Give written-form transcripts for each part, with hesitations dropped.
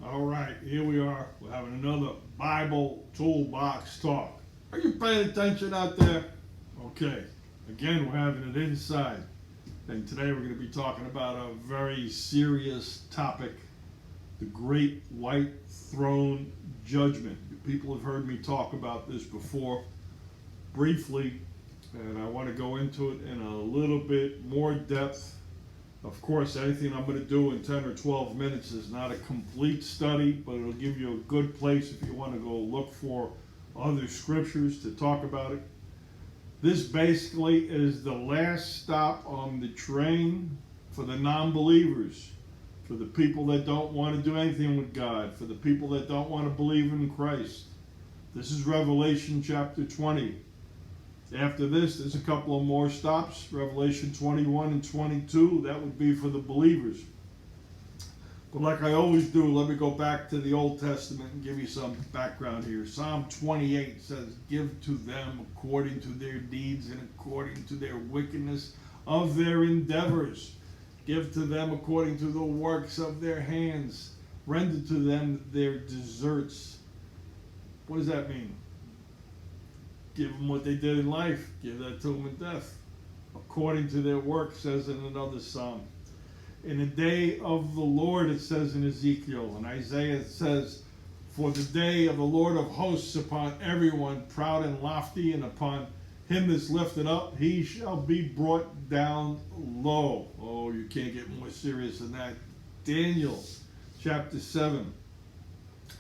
All right, here we are. We're having another Bible Toolbox Talk. Are you paying attention out there? Okay, again, we're having it inside. And today we're going to be talking about a very serious topic, the Great White Throne Judgment. People have heard me talk about this before, briefly, and I want to go into it in a little bit more depth. Of course, anything I'm going to do in 10 or 12 minutes is not a complete study, but it'll give you a good place if you want to go look for other scriptures to talk about it. This basically is the last stop on the train for the non-believers, for the people that don't want to do anything with God, for the people that don't want to believe in Christ. This is Revelation chapter 20. After this, there's a couple of more stops, Revelation 21 and 22. That would be for the believers. But like I always do, let me go back to the Old Testament and give you some background here. Psalm 28 says, "Give to them according to their deeds and according to their wickedness of their endeavors. Give to them according to the works of their hands. Render to them their deserts." What does that mean? Give them what they did in life. Give that to them in death. According to their work, says in another psalm. In the day of the Lord, it says in Ezekiel. And Isaiah, it says, "For the day of the Lord of hosts upon everyone proud and lofty, and upon him that's lifted up, he shall be brought down low." Oh, you can't get more serious than that. Daniel chapter 7.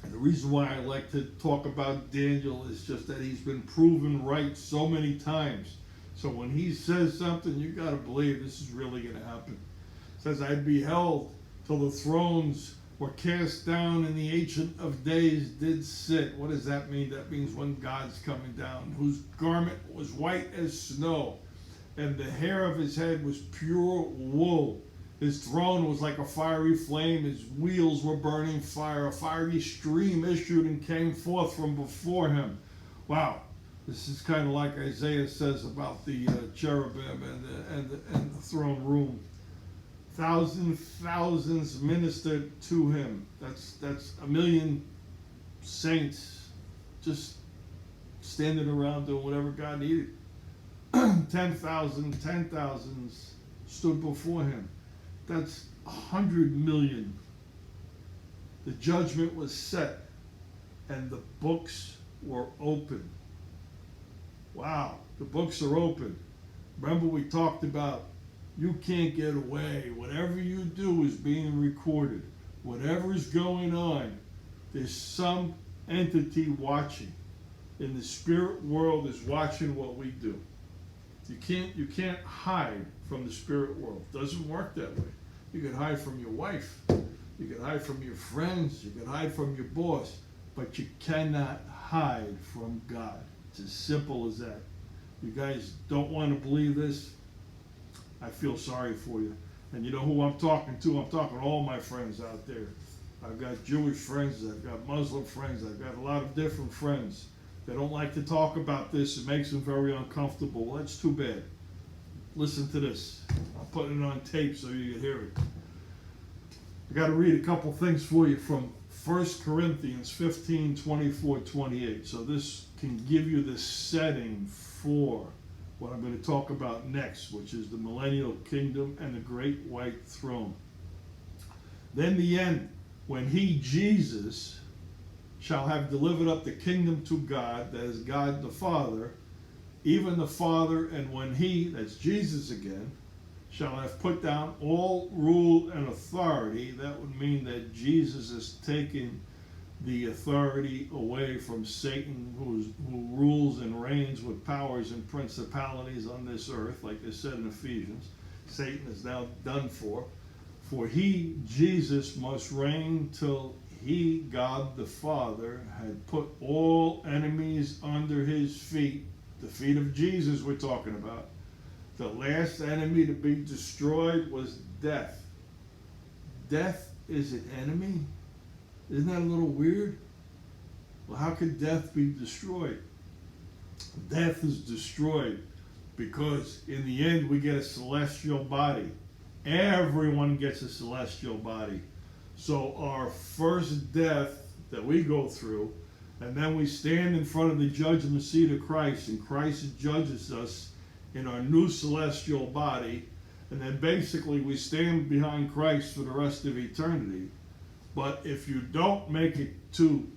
And the reason why I like to talk about Daniel is just that he's been proven right so many times. So when he says something, you got to believe this is really going to happen. It says, "I beheld till the thrones were cast down, and the Ancient of Days did sit." What does that mean? That means when God's coming down, whose garment was white as snow, and the hair of his head was pure wool. His throne was like a fiery flame. His wheels were burning fire. A fiery stream issued and came forth from before him. Wow. This is kind of like Isaiah says about the cherubim and the throne room. Thousands ministered to him. That's a million saints just standing around doing whatever God needed. 10,000s stood before him. That's 100 million. The judgment was set, and the books were open. Wow, the books are open. Remember we talked about you can't get away. Whatever you do is being recorded. Whatever's going on, there's some entity watching. In the spirit world is watching what we do. You can't hide from the spirit world. It doesn't work that way. You can hide from your wife. You can hide from your friends. You can hide from your boss. But you cannot hide from God. It's as simple as that. You guys don't want to believe this? I feel sorry for you. And you know who I'm talking to? I'm talking to all my friends out there. I've got Jewish friends. I've got Muslim friends. I've got a lot of different friends. They don't like to talk about this. It makes them very uncomfortable. Well, that's too bad. Listen to this. I'll put it on tape so you can hear it. I got to read a couple things for you from 1 Corinthians 15, 24, 28. So this can give you the setting for what I'm going to talk about next, which is the millennial kingdom and the great white throne. Then the end, when he, Jesus, shall have delivered up the kingdom to God, that is God the Father, even the Father, and when he, that's Jesus again, shall have put down all rule and authority. That would mean that Jesus is taking the authority away from Satan, who rules and reigns with powers and principalities on this earth, like they said in Ephesians. Satan is now done for. For he, Jesus, must reign till he, God the Father, had put all enemies under his feet. The feet of Jesus we're talking about. The last enemy to be destroyed was death. Death is an enemy? Isn't that a little weird? Well, how could death be destroyed? Death is destroyed because in the end we get a celestial body. Everyone gets a celestial body. So our first death that we go through, and then we stand in front of the judgment seat of Christ, and Christ judges us in our new celestial body, and then basically we stand behind Christ for the rest of eternity. But if you don't make it to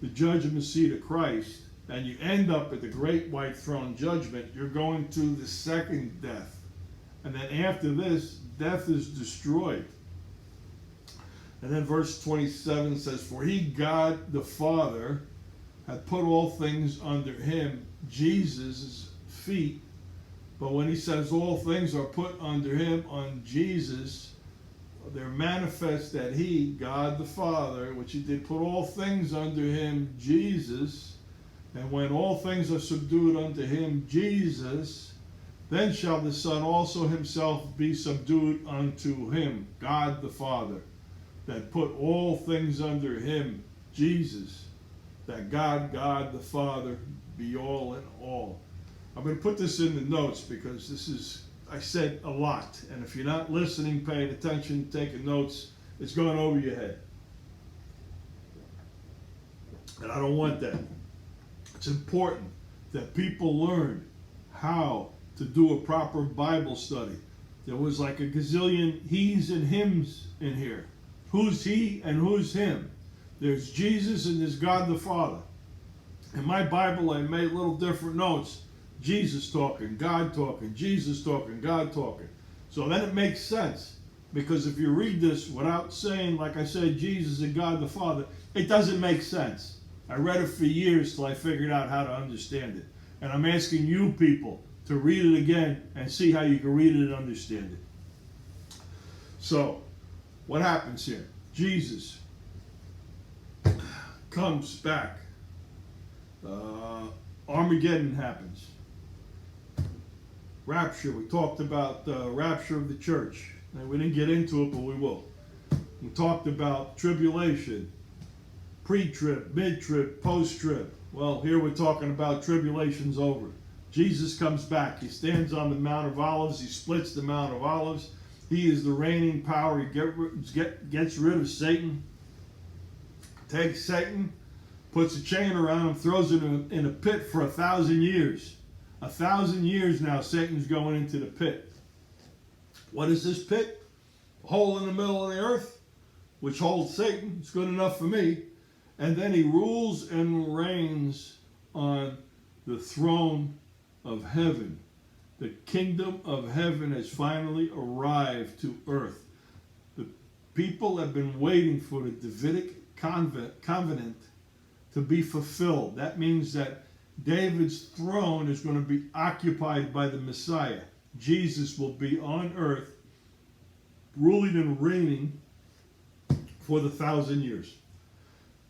the judgment seat of Christ, and you end up at the great white throne judgment, you're going to the second death. And then after this, death is destroyed. And then verse 27 says, "For he, God the Father, hath put all things under him," Jesus' feet. But when he says all things are put under him, on Jesus, they're manifest that he, God the Father, which he did put all things under him, Jesus. And when all things are subdued unto him, Jesus, then shall the Son also himself be subdued unto him, God the Father, that put all things under him, Jesus, that God the Father be all in all. I'm going to put this in the notes because this is, I said a lot, and if you're not listening, paying attention, taking notes, it's going over your head. And I don't want that. It's important that people learn how to do a proper Bible study. There was like a gazillion he's and hims in here. Who's he and who's him? There's Jesus and there's God the Father. In my Bible, I made little different notes. Jesus talking, God talking, Jesus talking, God talking. So then it makes sense. Because if you read this without saying, like I said, Jesus and God the Father, it doesn't make sense. I read it for years till I figured out how to understand it. And I'm asking you people to read it again and see how you can read it and understand it. So, what happens here? Jesus comes back. Armageddon happens. Rapture. We talked about the rapture of the church. Now, we didn't get into it, but we will. We talked about tribulation. Pre-trib, mid-trib, post-trib. Well, here we're talking about tribulation's over. Jesus comes back. He stands on the Mount of Olives. He splits the Mount of Olives. He is the reigning power. He gets rid of Satan. Takes Satan, puts a chain around him, throws him in a pit for 1,000 years. 1,000 years now Satan's going into the pit. What is this pit? A hole in the middle of the earth, which holds Satan. It's good enough for me. And then he rules and reigns on the throne of heaven. The kingdom of heaven has finally arrived to earth. The people have been waiting for the Davidic covenant to be fulfilled. That means that David's throne is going to be occupied by the Messiah. Jesus will be on earth, ruling and reigning for the 1,000 years.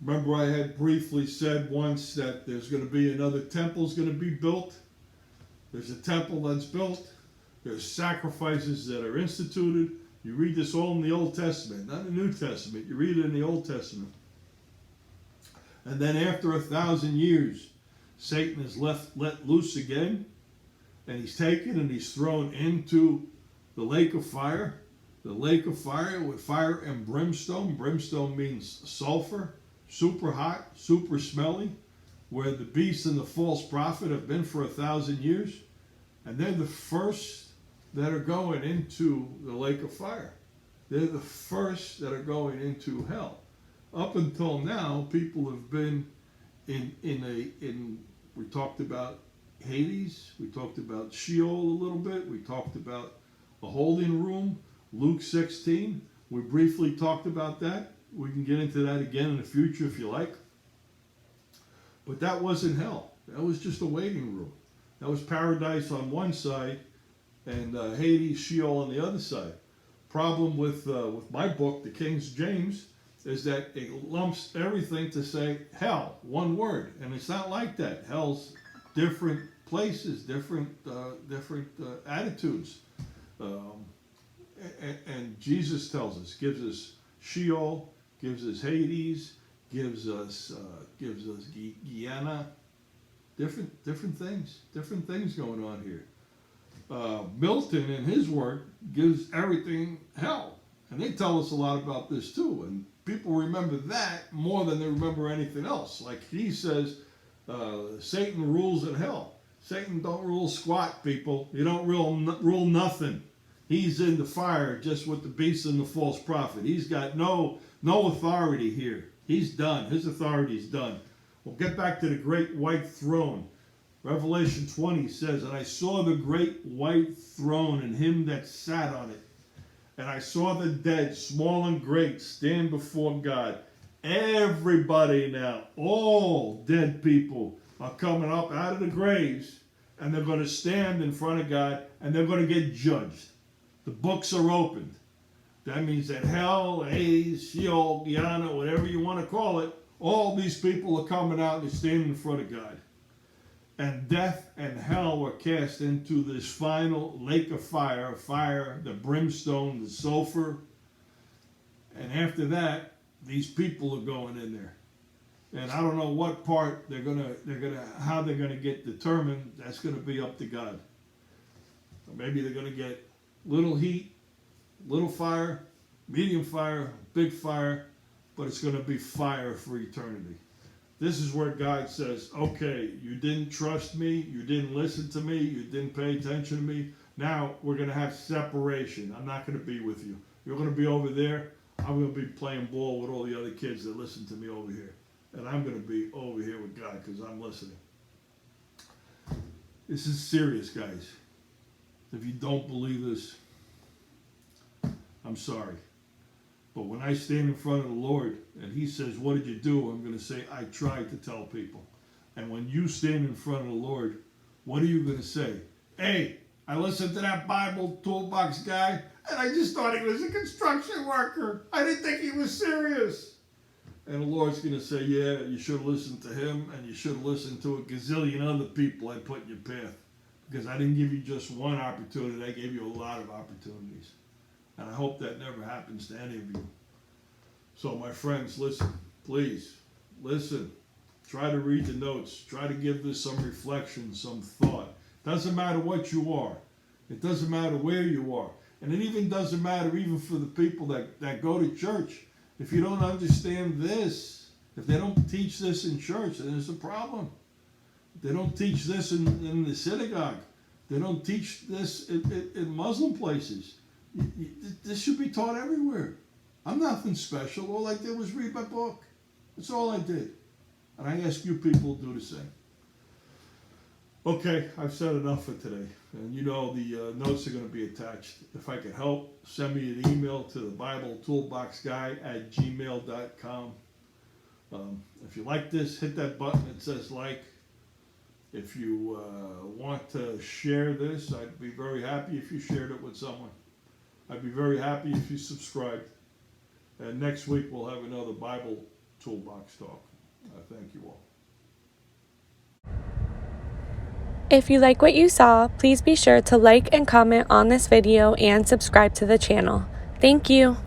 Remember, I had briefly said once that there's going to be another temple's going to be built. There's a temple that's built. There's sacrifices that are instituted. You read this all in the Old Testament, not the New Testament. You read it in the Old Testament. And then after 1,000 years, Satan is let loose again, and he's taken and he's thrown into the lake of fire. The lake of fire with fire and brimstone. Brimstone means sulfur. Super hot, super smelly, where the beast and the false prophet have been for 1,000 years. And they're the first that are going into the lake of fire. They're the first that are going into hell. Up until now, people have been we talked about Hades, we talked about Sheol a little bit, we talked about a holding room, Luke 16. We briefly talked about that. We can get into that again in the future if you like. But that wasn't hell. That was just a waiting room. That was paradise on one side and Hades, Sheol on the other side. Problem with my book, the King James, is that it lumps everything to say hell, one word. And it's not like that. Hell's different places, different attitudes. And Jesus tells us, gives us Sheol, gives us Hades, gives us Gehenna, different things going on here. Milton in his work gives everything hell, And they tell us a lot about this too. And people remember that more than they remember anything else. Like he says, Satan rules in hell. Satan don't rule squat, people. He don't rule nothing. He's in the fire just with the beast and the false prophet. He's got no authority here. He's done. His authority's done. We'll get back to the great white throne. Revelation 20 says, and I saw the great white throne and him that sat on it. And I saw the dead, small and great, stand before God. Everybody now, all dead people are coming up out of the graves, and they're going to stand in front of God, and they're going to get judged. The books are opened. That means that hell, Hades, Sheol, Gehenna, whatever you want to call it, all these people are coming out and standing in front of God. And death and hell were cast into this final lake of fire, the brimstone, the sulfur. And after that, these people are going in there. And I don't know what part how they're gonna get determined. That's gonna be up to God. Or maybe they're gonna get little heat, little fire, medium fire, big fire, but it's gonna be fire for eternity. This is where God says, okay, you didn't trust me, you didn't listen to me, you didn't pay attention to me. Now we're going to have separation. I'm not going to be with you. You're going to be over there. I'm going to be playing ball with all the other kids that listen to me over here. And I'm going to be over here with God because I'm listening. This is serious, guys. If you don't believe this, I'm sorry. But when I stand in front of the Lord and he says, what did you do? I'm going to say, I tried to tell people. And when you stand in front of the Lord, what are you going to say? Hey, I listened to that Bible toolbox guy and I just thought he was a construction worker. I didn't think he was serious. And the Lord's going to say, yeah, you should have listened to him and you should have listened to a gazillion other people I put in your path. Because I didn't give you just one opportunity. I gave you a lot of opportunities. And I hope that never happens to any of you. So my friends, listen, please, listen. Try to read the notes. Try to give this some reflection, some thought. Doesn't matter what you are. It doesn't matter where you are. And it even doesn't matter even for the people that go to church. If you don't understand this, if they don't teach this in church, then there's a problem. They don't teach this in the synagogue. They don't teach this in Muslim places. This should be taught everywhere. I'm nothing special. All I did was read my book. That's all I did. And I ask you people to do the same. Okay, I've said enough for today. And you know the notes are going to be attached. If I could help, send me an email to the BibleToolboxGuy@gmail.com. If you like this, hit that button that says like. If you want to share this, I'd be very happy if you shared it with someone. I'd be very happy if you subscribed. And next week we'll have another Bible Toolbox Talk. Thank you all. If you like what you saw, please be sure to like and comment on this video and subscribe to the channel. Thank you.